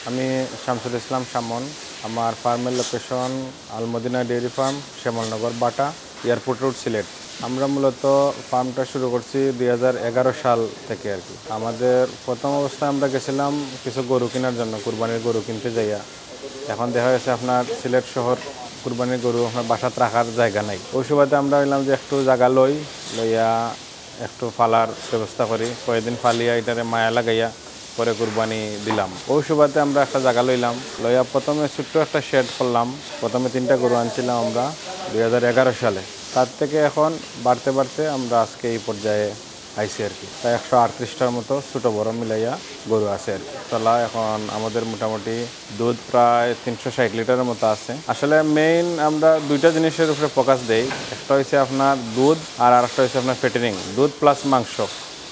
আমি শামসুল ইসলাম শামন। আমার ফার্মের লোকেশন আলমদিনা ডেয়ারি ফার্ম, শ্যামলনগর বাটা, এয়ারপোর্ট রোড, সিলেট। আমরা মূলত ফার্মটা শুরু করছি 2011 সাল থেকে আর কি। আমাদের প্রথম অবস্থায় আমরা গেছিলাম কিছু গরু কেনার জন্য, কুরবানির গরু কিনতে যাইয়া। এখন দেখা গেছে আপনার সিলেট শহর কুরবানির গরু আপনার বাসাত রাখার জায়গা নাই। ওই সুবাদে আমরা বললাম যে একটু জায়গা লইয়া একটু ফালার ব্যবস্থা করি, কয়েকদিন ফালিয়া এটারে মায়া লাগাইয়া পরে কুরবানি দিলাম। ওই সুবাদে আমরা একটা জায়গা লইয়া প্রথমে ছোট্ট একটা শেড করলাম। প্রথমে 3টা গরু আনছিলাম আমরা 2011 সালে। তার থেকে এখন বাড়তে বাড়তে আমরা আজকে এই পর্যায়ে আইসি আর কি। তাই 138টার মতো ছোটো বড় মিলাইয়া গরু আছে আর কি। তলা এখন আমাদের মোটামুটি দুধ প্রায় 360 লিটারের মতো আছে। আসলে মেইন আমরা 2টা জিনিসের উপরে ফোকাস দেই। একটা হচ্ছে আপনার দুধ আর আরেকটা হচ্ছে আপনার ফ্যাটেনিং। দুধ প্লাস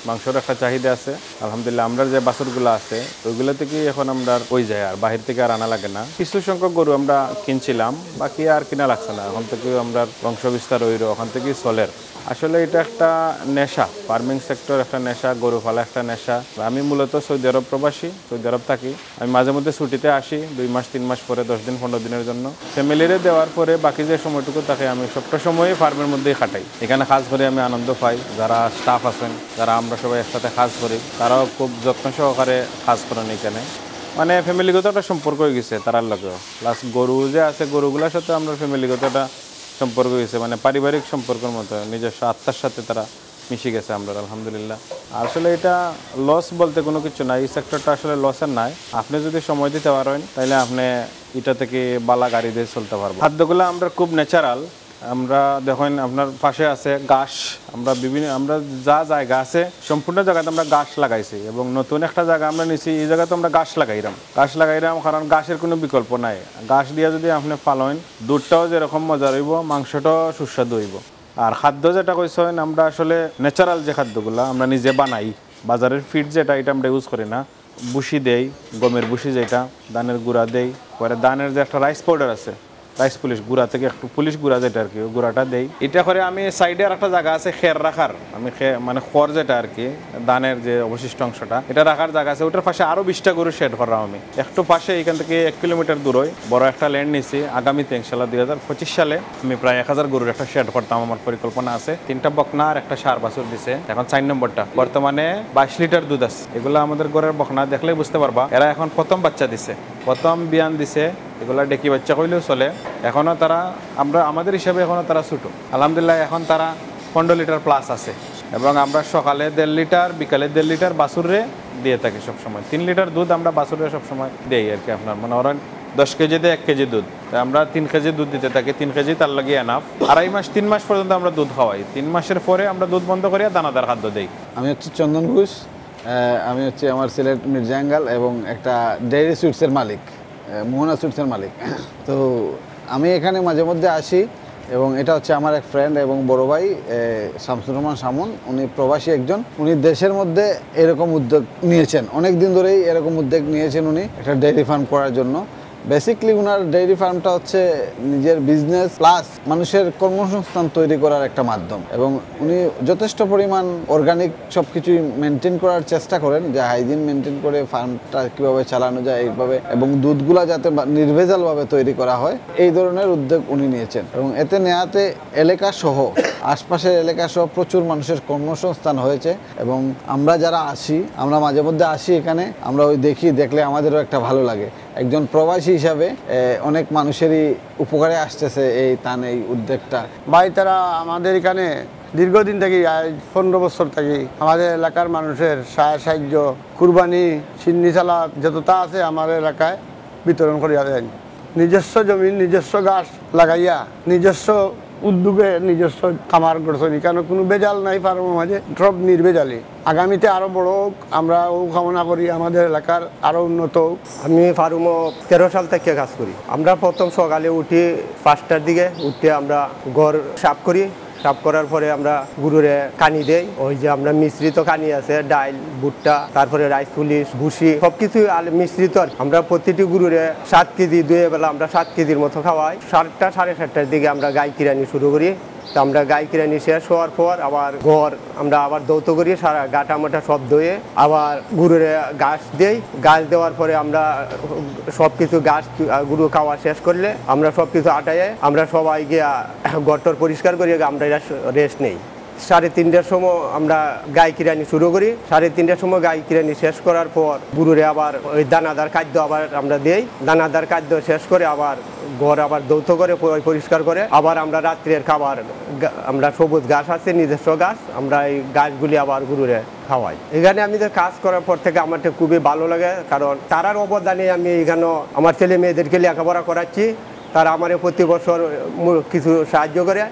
মাংসর একটা চাহিদা আছে আলহামদুলিল্লাহ। আমরা যে বাছুরগুলো আছে ওইগুলো থেকেই এখন আমরা ওই যায়, আর বাহির থেকে আর আনা লাগে না। কিছু সংখ্যক গরু আমরা কিনছিলাম, বাকি আর কিনা লাগছে না। এখন থেকে আমরা বংশ বিস্তার হইল, ওখান থেকেই চলের। আসলে এটা একটা নেশা, ফার্মিং সেক্টর একটা নেশা, গরু পালা একটা নেশা। আমি মূলত সৌদি আরব প্রবাসী, সৌদি আরব থাকি। আমি মাঝে মধ্যে ছুটিতে আসি 2 মাস 3 মাস পরে, 10 দিন 15 দিনের জন্য। ফ্যামিলিরে দেওয়ার পরে বাকি যে সময়টুকু থাকে আমি সবটা সময়ই ফার্মের মধ্যেই কাটাই। এখানে কাজ করে আমি আনন্দ পাই। যারা স্টাফ আছেন, যারা আমরা সবাই একসাথে কাজ করি, তারাও খুব যত্ন সহকারে কাজ করেন এখানে। মানে ফ্যামিলিগত একটা সম্পর্ক হয়ে গেছে তারার লগেও। প্লাস গরু যে আছে, গরুগুলোর সাথে আমরা ফ্যামিলিগত একটা সম্পর্ক হয়েছে, মানে পারিবারিক সম্পর্কের মতো, নিজস্ব আত্মার সাথে তারা মিশে গেছে আমরা আলহামদুলিল্লাহ। আসলে এটা লস বলতে কোনো কিছু নাই, এই সেক্টরটা আসলে লসের নাই। আপনি যদি সময় দিতে পারেন তাহলে আপনি এটা থেকে বালা গাড়ি দিয়ে চলতে পারবেন। খাদ্যগুলো আমরা খুব ন্যাচারাল। আমরা দেখেন আপনার পাশে আছে ঘাস। আমরা যা জায়গা আছে সম্পূর্ণ জায়গাতে আমরা ঘাস লাগাইছি, এবং নতুন একটা জায়গা আমরা নিছি, এই জায়গাতে আমরা ঘাস লাগাইলাম। কারণ ঘাসের কোনো বিকল্প নাই। ঘাস দিয়ে যদি আপনি পালেন, দুধটাও যেরকম মজা রইব, মাংসটাও সুস্বাদু হইব। আর খাদ্য যেটা কইছেন, আমরা আসলে ন্যাচারাল যে খাদ্যগুলো আমরা নিজে বানাই, বাজারের ফিড যেটা, এটা আমরা ইউজ করি না। ভুসি দেই, গমের ভুসি যেটা, ধানের গুঁড়া দেই, পরে ধানের যে একটা রাইস পাউডার আছে, রাইস পুলিশ গুঁড়া থেকে একটু পুলিশ গুঁড়া যেটা আর কি, ওই গুঁড়াটা দেই। এটা করে আমি সাইডে আর একটা জায়গা আছে খের রাখার, আমি মানে খড় যেটা আর কি, ধানের যে অবশিষ্ট অংশটা, এটা রাখার জায়গা আছে। ওটার পাশে আরও 20টা গরু শেড করলাম আমি। একটু পাশে এখান থেকে 1 কিলোমিটার দূরই বড় একটা ল্যান্ড নিছি। আগামীতে ইনশাল্লাহ 2025 সালে আমি প্রায় 1000 গরুর একটা শেড করতাম, আমার পরিকল্পনা আছে। 3টা বকনা আর একটা ষাঁড় বাছুর দিছে। এখন 4 নম্বরটা বর্তমানে 22 লিটার দুধ আছে। এগুলো আমাদের ঘরের বকনা, দেখলেই বুঝতে পারবা। এরা এখন প্রথম বাচ্চা দিছে, প্রথম বিয়ান দিছে। এগুলা ডেকি বাচ্চা কইলেও চলে। এখনও তারা আমাদের হিসাবে এখনও তারা ছোটো আলহামদুলিল্লাহ। এখন তারা 15 লিটার প্লাস আছে, এবং আমরা সকালে 1.5 লিটার, বিকালে 1.5 লিটার বাছুরে দিয়ে থাকি সবসময়। 3 লিটার দুধ আমরা বাছুরে সবসময় দিই আর কি। আপনার মনে করেন 10 কেজিতে 1 কেজি দুধ, আমরা 3 কেজি দুধ দিতে থাকি। 3 কেজি তার লাগিয়ে এনাফ। 2.5 মাস 3 মাস পর্যন্ত আমরা দুধ খাওয়াই। 3 মাসের পরে আমরা দুধ বন্ধ করিয়া দানাদার খাদ্য দিই। আমি হচ্ছে চন্দন ঘোষ। আমি হচ্ছে আমার সিলেট মির্জাঙ্গাল এবং একটা ডেইরি সুইটসের মালিক, মোহনা সুইটসের মালিক। তো আমি এখানে মাঝে মধ্যে আসি, এবং এটা হচ্ছে আমার এক ফ্রেন্ড এবং বড় ভাই শামসুর রহমান শামন। উনি প্রবাসী একজন। উনি দেশের মধ্যে এরকম উদ্যোগ নিয়েছেন, অনেক দিন ধরেই এরকম উদ্যোগ নিয়েছেন উনি একটা ডেইরি ফার্ম করার জন্য। বেসিকলি উনার ডেইরি ফার্মটা হচ্ছে নিজের বিজনেস প্লাস মানুষের কর্মসংস্থান তৈরি করার একটা মাধ্যম, এবং উনি যথেষ্ট পরিমাণ অর্গানিক সব কিছুই মেনটেন করার চেষ্টা করেন, যে হাইজিন মেনটেন করে ফার্মটা কীভাবে চালানো যায় এইভাবে, এবং দুধগুলা যাতে নির্ভেজালভাবে তৈরি করা হয়, এই ধরনের উদ্যোগ উনি নিয়েছেন। এবং এতে নেয়াতে এলাকাসহ আশপাশের এলাকাসহ প্রচুর মানুষের কর্মসংস্থান হয়েছে। এবং আমরা যারা আসি, আমরা মাঝে মধ্যে আসি এখানে, আমরা ওই দেখলে আমাদেরও একটা ভালো লাগে। একজন প্রবাসী হিসাবে অনেক মানুষেরই উপকারে আসতেছে এই উদ্যোগটা। ভাই, তারা আমাদের এখানে দীর্ঘদিন থেকে 15 বছর থেকে আমাদের এলাকার মানুষের সাহায্য, কুরবানি, সিন্নি সালাদ যতটা আছে আমাদের এলাকায় বিতরণ করিয়া দেন। নিজস্ব জমি, নিজস্ব গাছ লাগাইয়া, নিজস্ব উদ্যোগে নিজস্ব খামার করছেন। এখানে কোনো বেজাল নাই, ফার্মের মাঝে সব নির্ভেজালি। আগামীতে আরও বড় হোক, আমরা ও কামনা করি, আমাদের এলাকার আরও উন্নত হোক। আমি ফার্মও 13 সাল থেকে কাজ করি। আমরা প্রথম সকালে উঠি 5টার দিকে, উঠে আমরা ঘর সাফ করি। সাফ করার পরে আমরা গরুরে কানি দেই। ওই যে আমরা মিশ্রিত কানি আছে, ডাইল, ভুট্টা, তারপরে রাইস পুলিশ, ভুসি, সবকিছু মিশ্রিত। আমরা প্রতিটি গরুরে 7 কেজি, 2 বেলা আমরা 7 কেজির মতো খাওয়াই। 7টা 7:30টার দিকে আমরা গাই কিরানি শুরু করি। তো আমরা গাই কিরানি শেষ হওয়ার পর আবার ঘর আমরা আবার দৌত করি, সারা গাটা মাটা সব ধুয়ে আবার গরুরে ঘাস দেই। ঘাস দেওয়ার পরে আমরা সব কিছু ঘাস গরু খাওয়া শেষ করলে আমরা সব কিছু আটাইয়ে আমরা সবাই গিয়া ঘরটর পরিষ্কার করি, আমরা রেস্ট নেই। 3:30টার সময় আমরা গাই কিরানি শুরু করি। 3:30টার সময় গাই কিরানি শেষ করার পর গরুরে আবার ওই দানাদার খাদ্য আবার আমরা দেই। দানাদার খাদ্য শেষ করে আবার ঘর আবার দৌত করে পরিষ্কার করে আবার আমরা রাত্রের খাবার আমরা সবুজ ঘাস আছে নিজস্ব ঘাস, আমরা এই ঘাসগুলি আবার গরুরে খাওয়াই। এখানে আমি কাজ করার পর থেকে আমার খুবই ভালো লাগে, কারণ তারার অবদানে আমি এখানে আমার ছেলে মেয়েদেরকে লেখাপড়া করাচ্ছি। তারা আমার প্রতি বছর কিছু সাহায্য করে।